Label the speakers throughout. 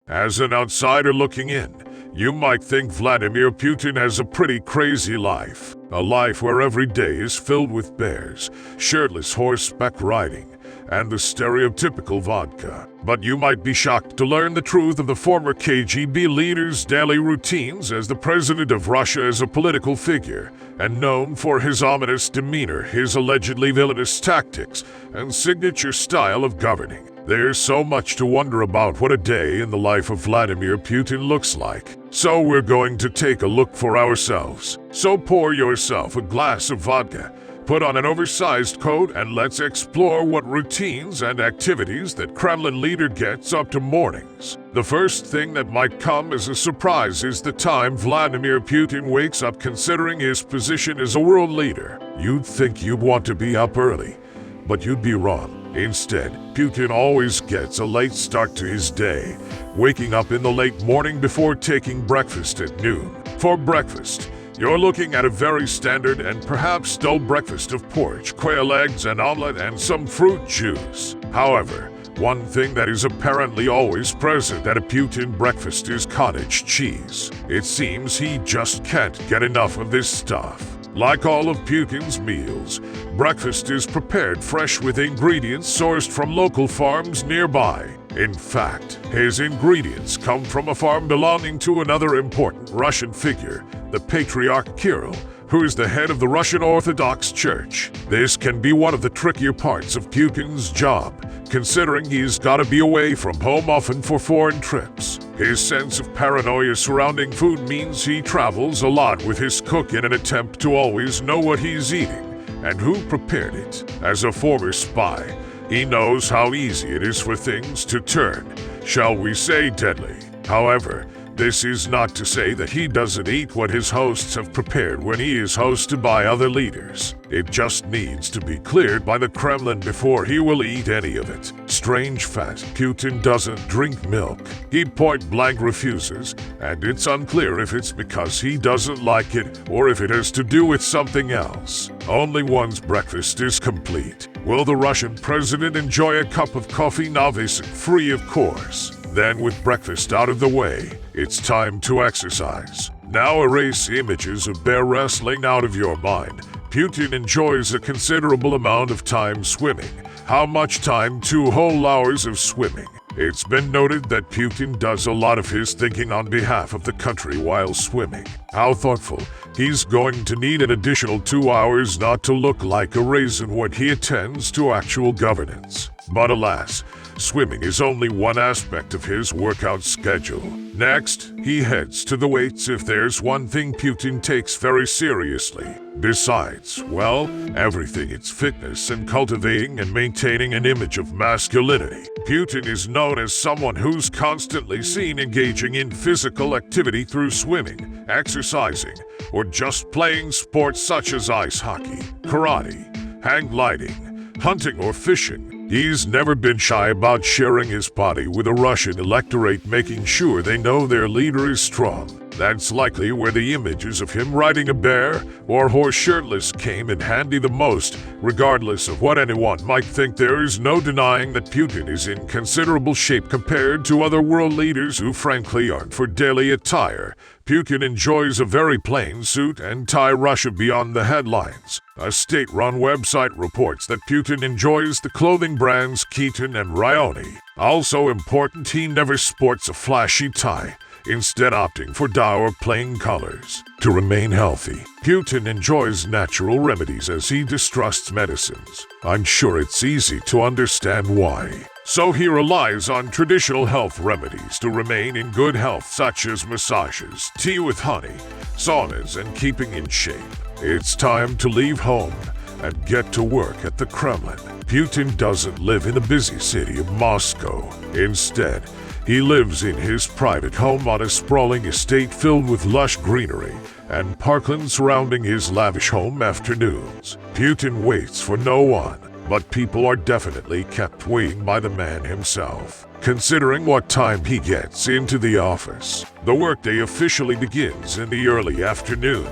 Speaker 1: As an outsider looking in, you might think Vladimir Putin has a pretty crazy life. A life where every day is filled with bears, shirtless horseback riding, and the stereotypical vodka. But you might be shocked to learn the truth of the former KGB leader's daily routines as the president of Russia as a political figure, and known for his ominous demeanor, his allegedly villainous tactics, and signature style of governing. There's so much to wonder about what a day in the life of Vladimir Putin looks like. So we're going to take a look for ourselves. So pour yourself a glass of vodka, put on an oversized coat, and let's explore what routines and activities that Kremlin leader gets up to mornings. The first thing that might come as a surprise is the time Vladimir Putin wakes up, considering his position as a world leader. You'd think you'd want to be up early, but you'd be wrong. Instead, Putin always gets a late start to his day, waking up in the late morning before taking breakfast at noon. For breakfast, you're looking at a very standard and perhaps dull breakfast of porridge, quail eggs, an omelet, and some fruit juice. However, one thing that is apparently always present at a Putin breakfast is cottage cheese. It seems he just can't get enough of this stuff. Like all of Putin's meals, breakfast is prepared fresh with ingredients sourced from local farms nearby. In fact, his ingredients come from a farm belonging to another important Russian figure, the Patriarch Kirill, who is the head of the Russian Orthodox Church. This can be one of the trickier parts of Putin's job, considering he's got to be away from home often for foreign trips. His sense of paranoia surrounding food means he travels a lot with his cook in an attempt to always know what he's eating and who prepared it. As a former spy, he knows how easy it is for things to turn, shall we say, deadly. However, this is not to say that he doesn't eat what his hosts have prepared when he is hosted by other leaders. It just needs to be cleared by the Kremlin before he will eat any of it. Strange fact, Putin doesn't drink milk. He point-blank refuses, and it's unclear if it's because he doesn't like it or if it has to do with something else. Only one's breakfast is complete. Will the Russian president enjoy a cup of coffee? Novice free, of course. Then, with breakfast out of the way, it's time to exercise. Now erase images of bear wrestling out of your mind. Putin enjoys a considerable amount of time swimming. How much time? 2 whole hours of swimming. It's been noted that Putin does a lot of his thinking on behalf of the country while swimming. How thoughtful. He's going to need an additional 2 hours not to look like a raisin when he attends to actual governance. But alas, swimming is only one aspect of his workout schedule. Next, he heads to the weights if there's one thing Putin takes very seriously. Besides, well, everything, it's fitness and cultivating and maintaining an image of masculinity. Putin is known as someone who's constantly seen engaging in physical activity through swimming, exercising, or just playing sports such as ice hockey, karate, hang gliding, hunting, or fishing. He's never been shy about sharing his body with a Russian electorate, making sure they know their leader is strong. That's likely where the images of him riding a bear or horse shirtless came in handy the most. Regardless of what anyone might think, there is no denying that Putin is in considerable shape compared to other world leaders who frankly aren't for daily attire. Putin enjoys a very plain suit and tie. Russia beyond the headlines. A state-run website reports that Putin enjoys the clothing brands Keaton and Rioni. Also important, he never sports a flashy tie, instead opting for dour plain colors. To remain healthy, Putin enjoys natural remedies as he distrusts medicines. I'm sure it's easy to understand why. So he relies on traditional health remedies to remain in good health, such as massages, tea with honey, saunas, and keeping in shape. It's time to leave home and get to work at the Kremlin. Putin doesn't live in the busy city of Moscow. Instead, he lives in his private home on a sprawling estate filled with lush greenery and parkland surrounding his lavish home. Afternoons, Putin waits for no one, but people are definitely kept waiting by the man himself. Considering what time he gets into the office, the workday officially begins in the early afternoon.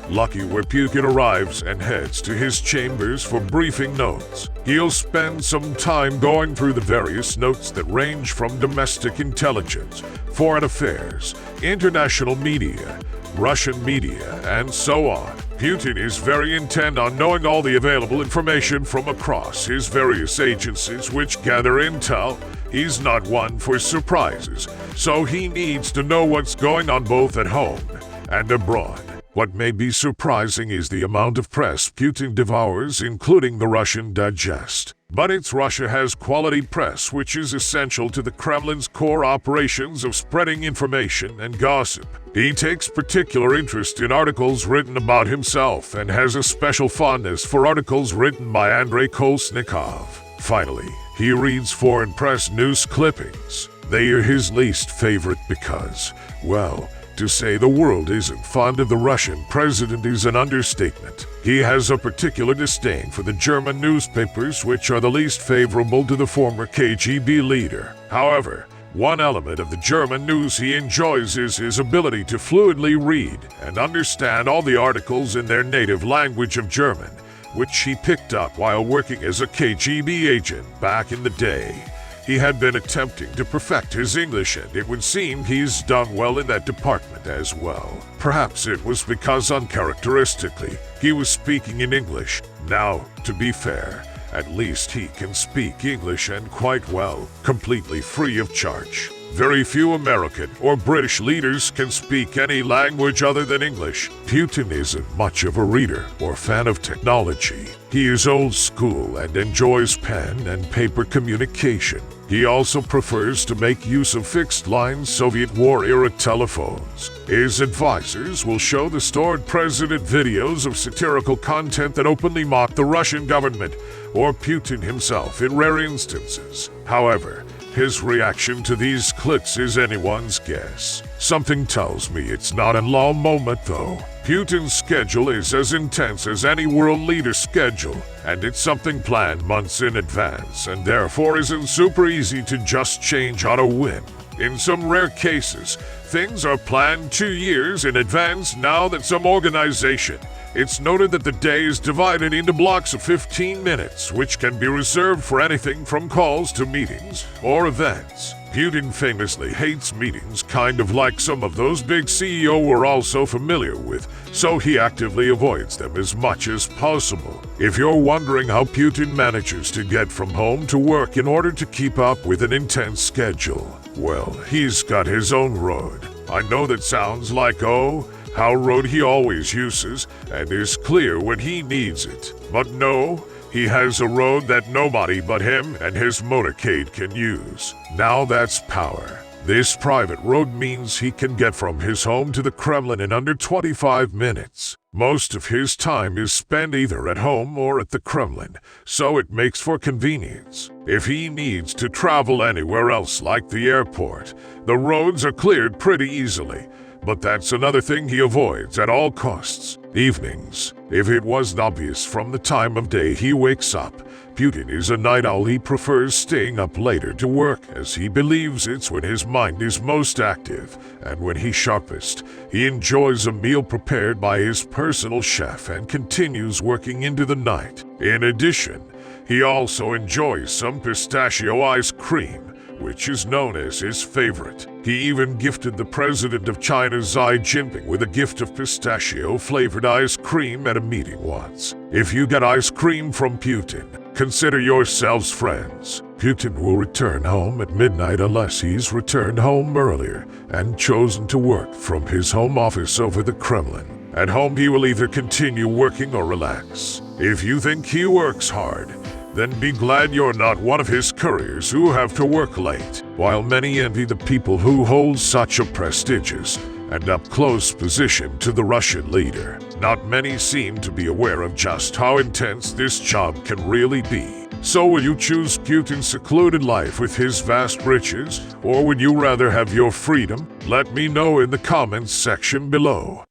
Speaker 1: Lucky where Putin arrives and heads to his chambers for briefing notes. He'll spend some time going through the various notes that range from domestic intelligence, foreign affairs, international media, Russian media, and so on. Putin is very intent on knowing all the available information from across his various agencies which gather intel. He's not one for surprises, so he needs to know what's going on both at home and abroad. What may be surprising is the amount of press Putin devours, including the Russian Digest. But it's Russia has quality press, which is essential to the Kremlin's core operations of spreading information and gossip. He takes particular interest in articles written about himself and has a special fondness for articles written by Andrei Kolesnikov. Finally, he reads foreign press news clippings. They are his least favorite because, well, to say the world isn't fond of the Russian president is an understatement. He has a particular disdain for the German newspapers, which are the least favorable to the former KGB leader. However, one element of the German news he enjoys is his ability to fluently read and understand all the articles in their native language of German, which he picked up while working as a KGB agent back in the day. He had been attempting to perfect his English, and it would seem he's done well in that department as well. Perhaps it was because uncharacteristically, he was speaking in English. Now, to be fair, at least he can speak English and quite well, completely free of charge. Very few American or British leaders can speak any language other than English. Putin isn't much of a reader or fan of technology. He is old school and enjoys pen and paper communication. He also prefers to make use of fixed-line Soviet war-era telephones. His advisors will show the stored president videos of satirical content that openly mock the Russian government or Putin himself in rare instances. However, his reaction to these clips is anyone's guess. Something tells me it's not a long moment, though. Putin's schedule is as intense as any world leader's schedule, and it's something planned months in advance, and therefore isn't super easy to just change on a whim. In some rare cases, things are planned 2 years in advance. Now that some organization, it's noted that the day is divided into blocks of 15 minutes, which can be reserved for anything from calls to meetings or events. Putin famously hates meetings, kind of like some of those big CEOs we're also familiar with, so he actively avoids them as much as possible. If you're wondering how Putin manages to get from home to work in order to keep up with an intense schedule, well, he's got his own road. I know that sounds like, how road he always uses and is clear when he needs it. But no, he has a road that nobody but him and his motorcade can use. Now that's power. This private road means he can get from his home to the Kremlin in under 25 minutes. Most of his time is spent either at home or at the Kremlin, so it makes for convenience. If he needs to travel anywhere else like the airport, the roads are cleared pretty easily. But that's another thing he avoids at all costs. Evenings. If it wasn't obvious from the time of day he wakes up, Putin is a night owl. He prefers staying up later to work, as he believes it's when his mind is most active, and when he's sharpest. He enjoys a meal prepared by his personal chef and continues working into the night. In addition, he also enjoys some pistachio ice cream, which is known as his favorite. He even gifted the president of China, Xi Jinping, with a gift of pistachio-flavored ice cream at a meeting once. If you get ice cream from Putin, consider yourselves friends. Putin will return home at midnight unless he's returned home earlier and chosen to work from his home office over the Kremlin. At home, he will either continue working or relax. If you think he works hard, then be glad you're not one of his couriers who have to work late. While many envy the people who hold such a prestigious and up-close position to the Russian leader, not many seem to be aware of just how intense this job can really be. So will you choose Putin's secluded life with his vast riches, or would you rather have your freedom? Let me know in the comments section below.